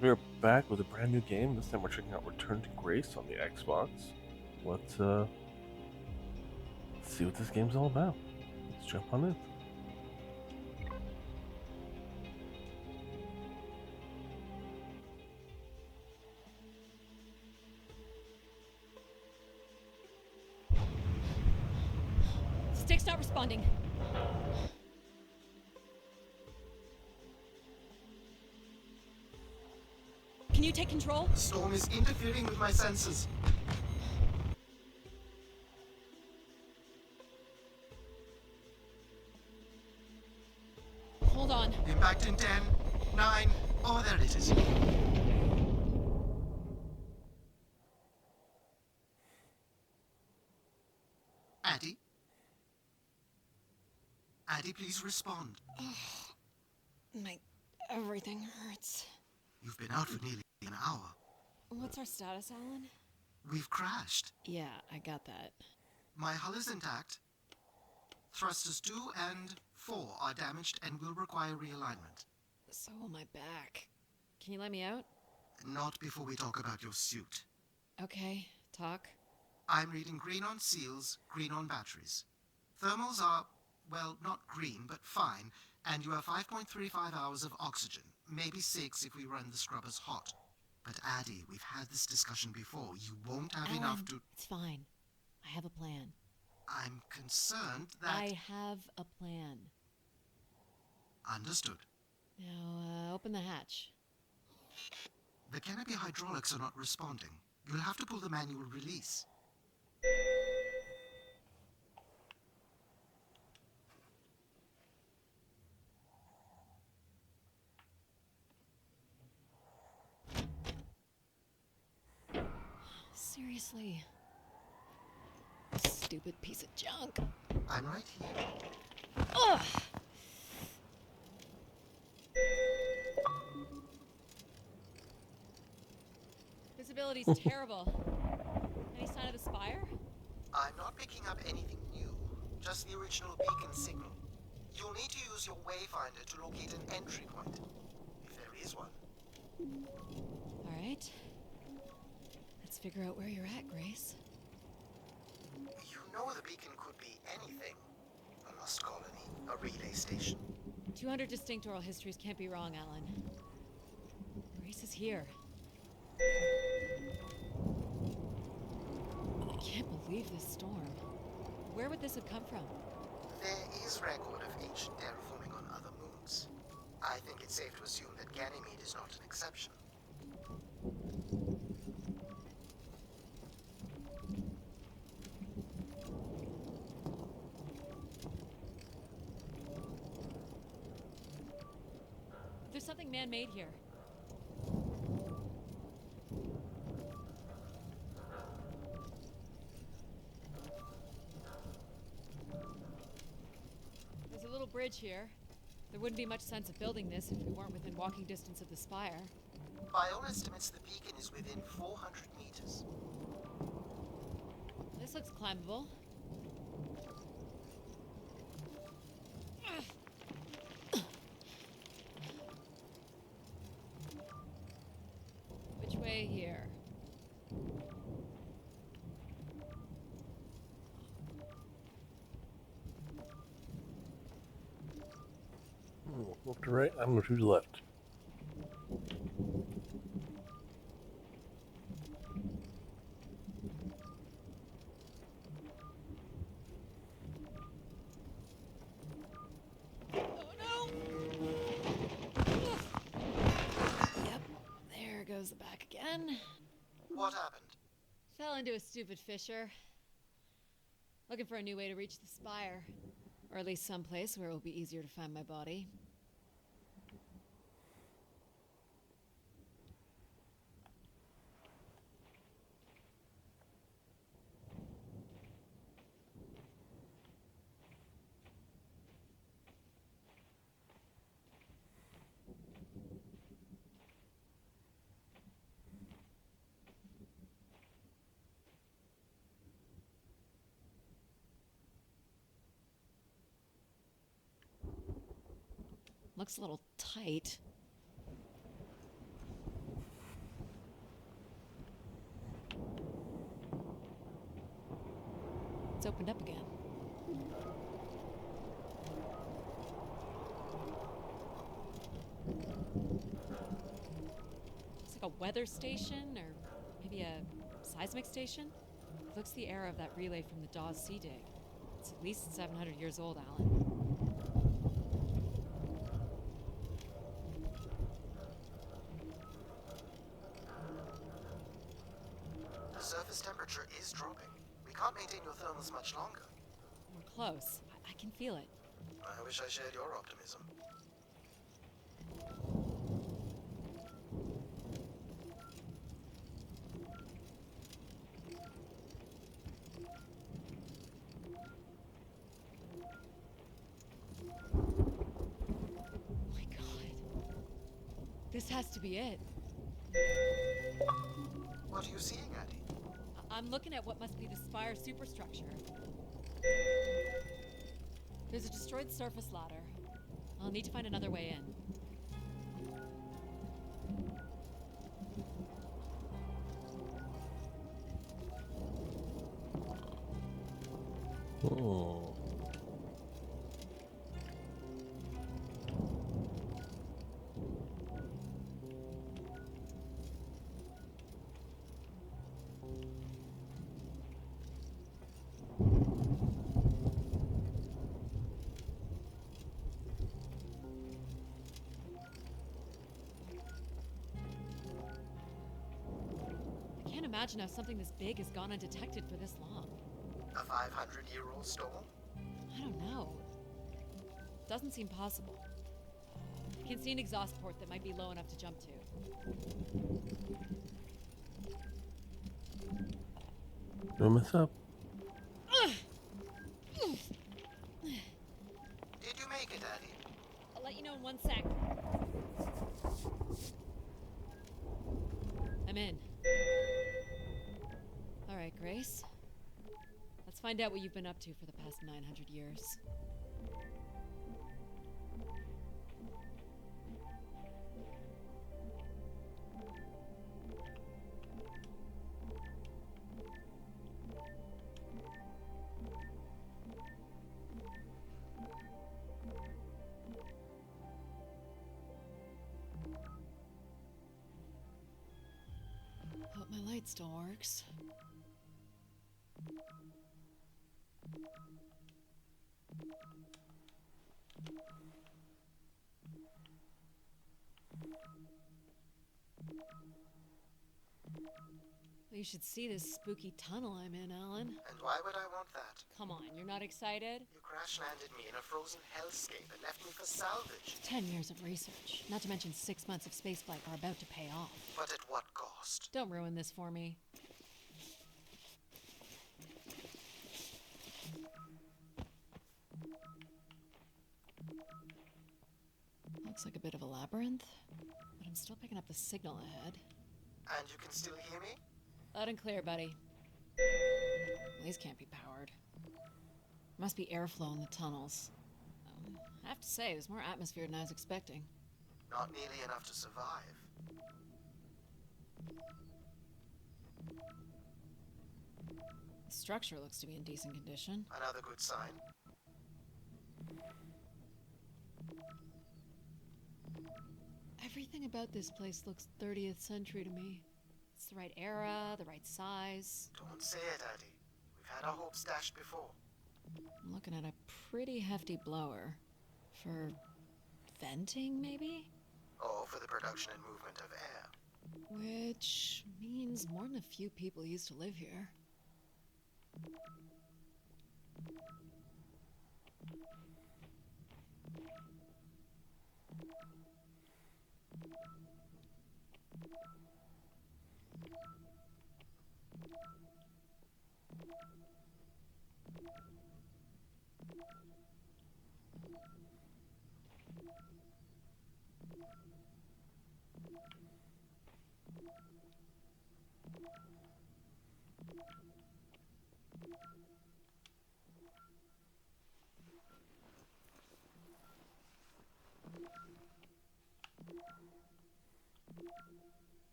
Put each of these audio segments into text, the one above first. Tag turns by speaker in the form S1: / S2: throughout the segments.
S1: We're back with a brand new game. This time we're checking out Return to Grace on the Xbox. Let's see what this game's all about. Let's jump on it.
S2: Stick's not responding. Can you take control?
S3: The storm is interfering with my senses.
S2: Hold on.
S3: Impact in 10, 9, oh, there it is. Addie? Addie, please respond.
S2: Everything hurts.
S3: You've been out for nearly an hour.
S2: What's our status, Alan?
S3: We've crashed.
S2: Yeah, I got that.
S3: My hull is intact. Thrusters 2 and 4 are damaged and will require realignment.
S2: So will my back. Can you let me out?
S3: Not before we talk about your suit.
S2: Okay, talk.
S3: I'm reading green on seals, green on batteries. Thermals are, well, not green, but fine, and you have 5.35 hours of oxygen, maybe 6 if we run the scrubbers hot. But Addie, we've had this discussion before. You won't have
S2: Alan,
S3: enough to...
S2: It's fine. I have a plan.
S3: I'm concerned that...
S2: I have a plan.
S3: Understood.
S2: Now, open the hatch.
S3: The canopy hydraulics are not responding. You'll have to pull the manual release.
S2: Seriously. Stupid piece of junk.
S3: I'm right here.
S2: Ugh! Visibility's terrible. Any sign of the spire?
S3: I'm not picking up anything new, just the original beacon signal. You'll need to use your wayfinder to locate an entry point, if there is one.
S2: Alright. Let's figure out where you're at, Grace.
S3: You know the beacon could be anything. A lost colony, a relay station.
S2: 200 distinct oral histories can't be wrong, Alan. Grace is here. I can't believe this storm. Where would this have come from?
S3: There is record of ancient terraforming on other moons. I think it's safe to assume that Ganymede is not an exception.
S2: There's something man-made here. There's a little bridge here. There wouldn't be much sense of building this if we weren't within walking distance of the spire.
S3: By all estimates, the beacon is within 400 meters.
S2: This looks climbable. Which way here?
S1: Look to right, I'm going to the left.
S2: Oh no! Yep, there goes the back again.
S3: What happened?
S2: Fell into a stupid fissure. Looking for a new way to reach the spire. Or at least someplace where it will be easier to find my body. Looks a little tight. It's opened up again. It's like a weather station, or maybe a seismic station. It looks the era of that relay from the Dawes Sea Dig. It's at least 700 years old, Alan.
S3: The surface temperature is dropping. We can't maintain your thermals much longer.
S2: We're close. I can feel it.
S3: I wish I shared your optimism.
S2: Oh my god. This has to be it.
S3: What are you seeing, Addie?
S2: I'm looking at what must be the Spire superstructure. There's a destroyed surface ladder. I'll need to find another way in.
S1: Oh.
S2: I can't imagine how something this big has gone undetected for this long.
S3: A 500-year-old storm?
S2: I don't know. Doesn't seem possible. I can see an exhaust port that might be low enough to jump to.
S1: Don't mess up.
S3: Did you make it, Addie?
S2: I'll let you know in 1 sec. I'm in. All right, Grace. Let's find out what you've been up to for the past 900 years. Hope my light still works. Well, you should see this spooky tunnel I'm in, Alan.
S3: And why would I want that?
S2: Come on, you're not excited?
S3: You crash-landed me in a frozen hellscape and left me for salvage.
S2: 10 years of research, not to mention 6 months of spaceflight are about to pay off.
S3: But at what cost?
S2: Don't ruin this for me. Looks like a bit of a labyrinth, but I'm still picking up the signal ahead.
S3: And you can still hear me?
S2: Loud and clear, buddy. These can't be powered. Must be airflow in the tunnels. I have to say, there's more atmosphere than I was expecting.
S3: Not nearly enough to survive.
S2: The structure looks to be in decent condition.
S3: Another good sign.
S2: Everything about this place looks 30th century to me. It's the right era, the right size.
S3: Don't say it, Addie. We've had our hopes dashed before.
S2: I'm looking at a pretty hefty blower. For venting, maybe?
S3: Or for the production and movement of air.
S2: Which means more than a few people used to live here.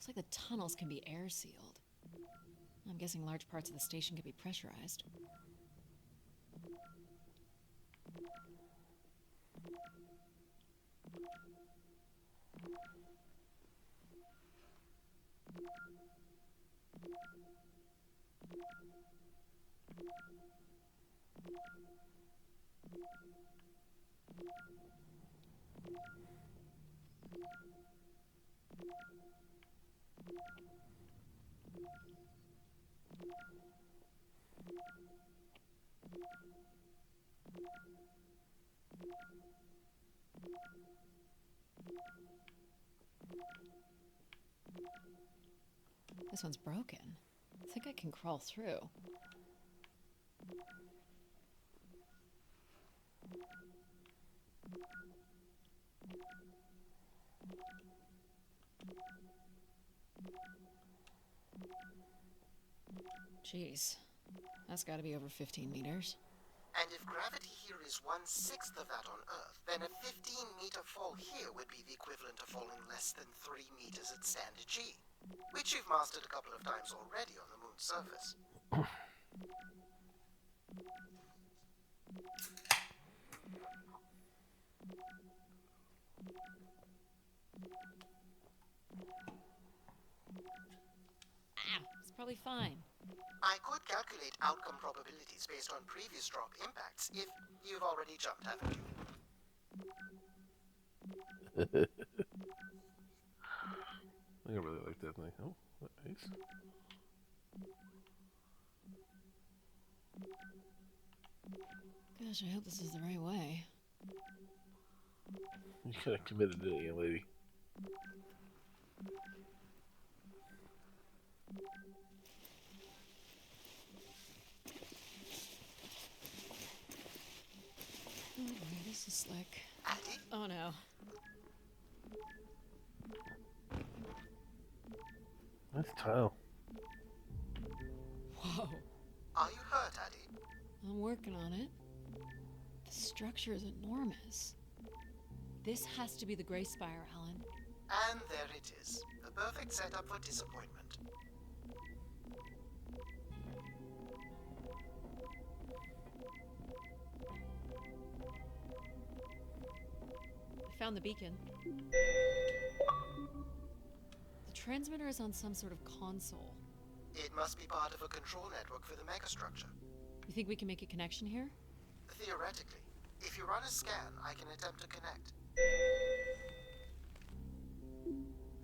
S2: Looks like the tunnels can be air sealed. I'm guessing large parts of the station can be pressurized. This one's broken. I think I can crawl through. Jeez, that's gotta be over 15 meters.
S3: And if gravity here is 1/6 of that on Earth, then a 15-meter fall here would be the equivalent of falling less than 3 meters at standard G, which you've mastered a couple of times already on the moon's surface.
S2: It's probably fine.
S3: I could calculate outcome probabilities based on previous drop impacts if you've already jumped, haven't you?
S1: I really like that thing. Oh, nice.
S2: Gosh, I hope this is the right way.
S1: You kind of committed to it, young lady.
S2: Oh boy, this is slick.
S3: Addy?
S2: Oh no.
S1: Nice tile.
S2: Whoa.
S3: Are you hurt, Addy?
S2: I'm working on it. The structure is enormous. This has to be the Gray Spire, Alan.
S3: And there it is. The perfect setup for disappointment.
S2: I found the beacon. The transmitter is on some sort of console.
S3: It must be part of a control network for the megastructure.
S2: You think we can make a connection here?
S3: Theoretically, if you run a scan, I can attempt to connect.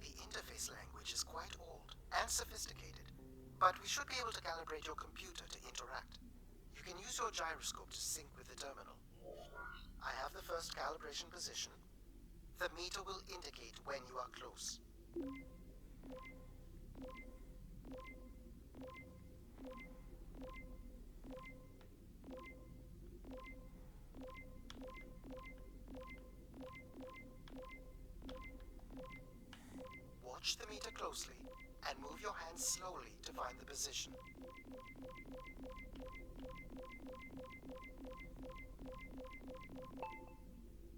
S3: The interface language is quite old and sophisticated, but we should be able to calibrate your computer to interact. You can use your gyroscope to sync with the terminal. I have the first calibration position. The meter will indicate when you are close. Watch the meter closely and move your hands slowly to find the position.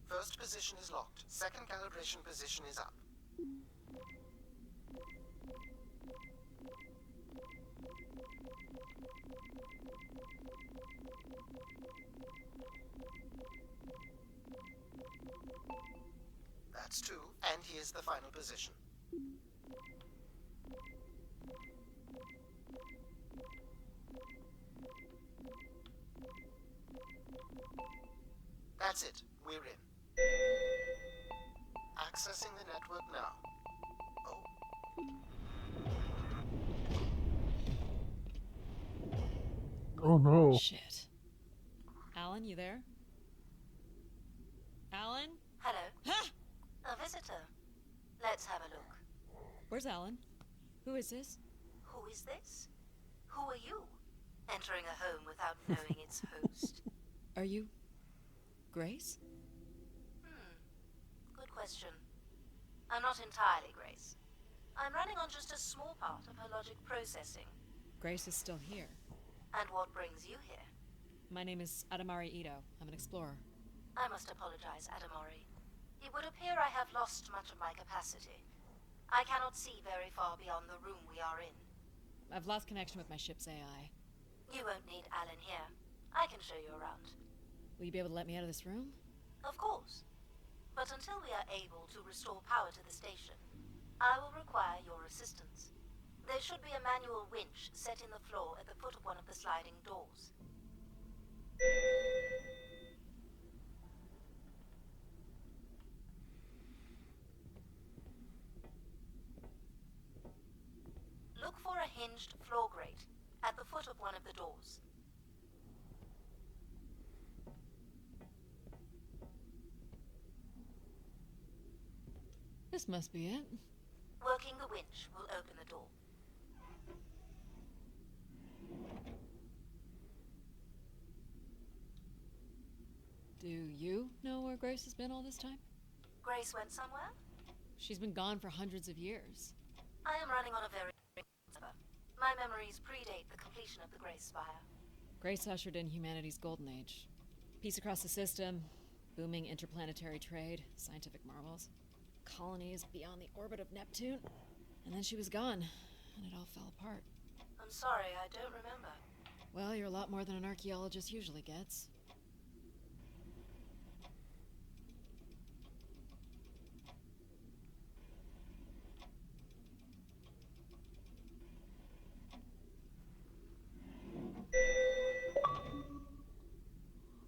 S3: First position is locked. Second calibration position is up. That's 2, and here's the final position. That's it. We're in. Accessing the network now.
S1: Oh no.
S2: Shit. Alan, you there? Alan?
S4: Hello.
S2: Ha!
S4: A visitor. Let's have a look.
S2: Where's Alan? Who is this?
S4: Who is this? Who are you? Entering a home without knowing its host.
S2: Are you... Grace?
S4: Good question. I'm not entirely Grace. I'm running on just a small part of her logic processing.
S2: Grace is still here.
S4: And what brings you here?
S2: My name is Adamari Ito. I'm an explorer.
S4: I must apologize, Adamori. It would appear I have lost much of my capacity. I cannot see very far beyond the room we are in.
S2: I've lost connection with my ship's AI.
S4: You won't need Alan here. I can show you around.
S2: Will you be able to let me out of this room?
S4: Of course. But until we are able to restore power to the station, I will require your assistance. There should be a manual winch set in the floor at the foot of one of the sliding doors. Look for a hinged floor grate at the foot of one of the doors.
S2: This must be it.
S4: Working the winch will open the door.
S2: Do you know where Grace has been all this time?
S4: Grace went somewhere?
S2: She's been gone for hundreds of years.
S4: I am running on a very server. My memories predate the completion of the Grace Spire.
S2: Grace ushered in humanity's golden age. Peace across the system, booming interplanetary trade, scientific marvels, colonies beyond the orbit of Neptune. And then she was gone, and it all fell apart.
S4: I'm sorry, I don't remember.
S2: Well, you're a lot more than an archaeologist usually gets.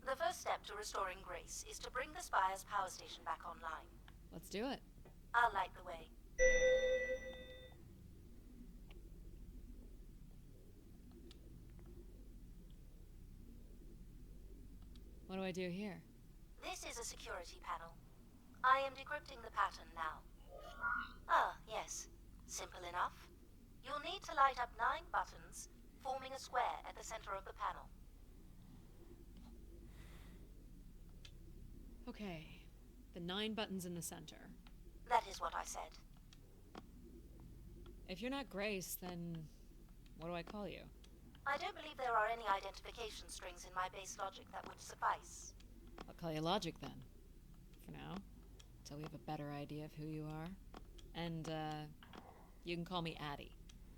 S4: The first step to restoring Grace is to bring the Spire's power station back online.
S2: Let's do it.
S4: I'll light the way.
S2: What do I do here?
S4: This is a security panel. I am decrypting the pattern now. Ah, yes. Simple enough. You'll need to light up 9 buttons, forming a square at the center of the panel.
S2: Okay, the 9 buttons in the center.
S4: That is what I said.
S2: If you're not Grace, then what do I call you?
S4: I don't believe there are any identification strings in my base logic that would suffice.
S2: I'll call you Logic then. For now. Until we have a better idea of who you are. And, you can call me Addie.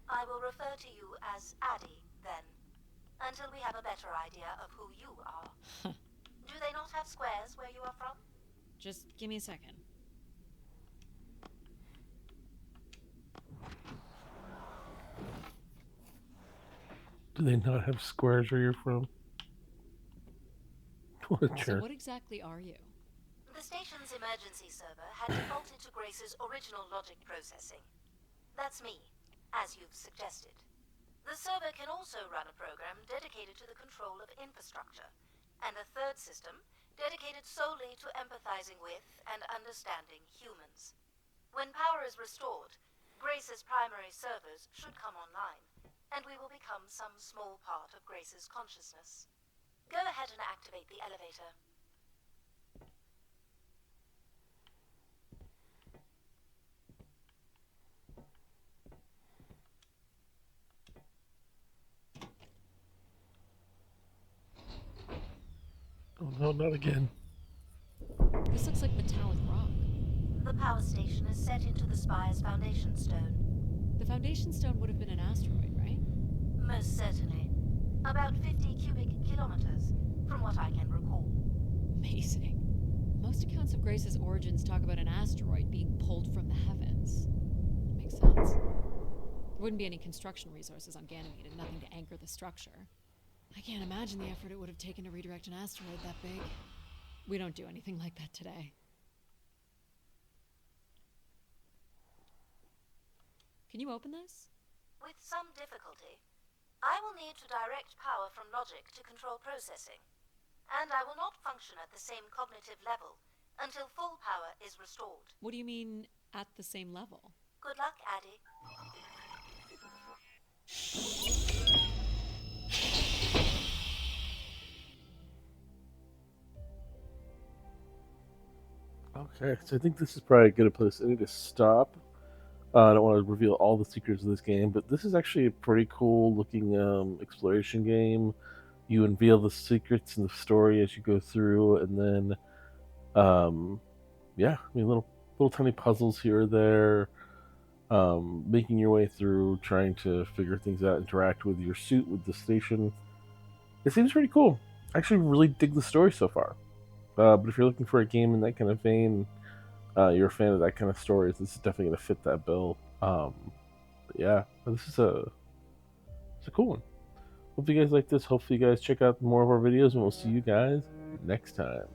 S4: I will refer to you as Addie, then. Until we have a better idea of who you are. Do they not have squares where you are from?
S2: Just give me a second.
S1: Do they not have squares where you're from? What a
S2: So
S1: jerk.
S2: what exactly are you?
S4: The station's emergency server had defaulted to Grace's original logic processing. That's me, as you've suggested. The server can also run a program dedicated to the control of infrastructure, and a third system dedicated solely to empathizing with and understanding humans. When power is restored, Grace's primary servers should come online, and we will become some small part of Grace's consciousness. Go ahead and activate the elevator.
S1: Oh no, not again.
S2: This looks like metallic rock.
S4: The power station is set into the Spire's foundation stone.
S2: The foundation stone would have been an asteroid, right?
S4: Most certainly. About 50 cubic kilometers, from what I can recall.
S2: Amazing. Most accounts of Grace's origins talk about an asteroid being pulled from the heavens. That makes sense. There wouldn't be any construction resources on Ganymede and nothing to anchor the structure. I can't imagine the effort it would have taken to redirect an asteroid that big. We don't do anything like that today. Can you open this?
S4: With some difficulty. I will need to direct power from logic to control processing. And I will not function at the same cognitive level until full power is restored.
S2: What do you mean, at the same level?
S4: Good luck, Addie.
S1: Okay, so I think this is probably a good place. I need to stop. I don't want to reveal all the secrets of this game, but this is actually a pretty cool looking exploration game. You unveil the secrets in the story as you go through, and then, yeah, I mean little tiny puzzles here or there. making your way through, trying to figure things out, interact with your suit, with the station. It seems pretty cool. I actually really dig the story so far. But if you're looking for a game in that kind of vein, you're a fan of that kind of stories, this is definitely going to fit that bill. But yeah, this is it's a cool one. Hope you guys like this. Hopefully, you guys check out more of our videos, and we'll see you guys next time.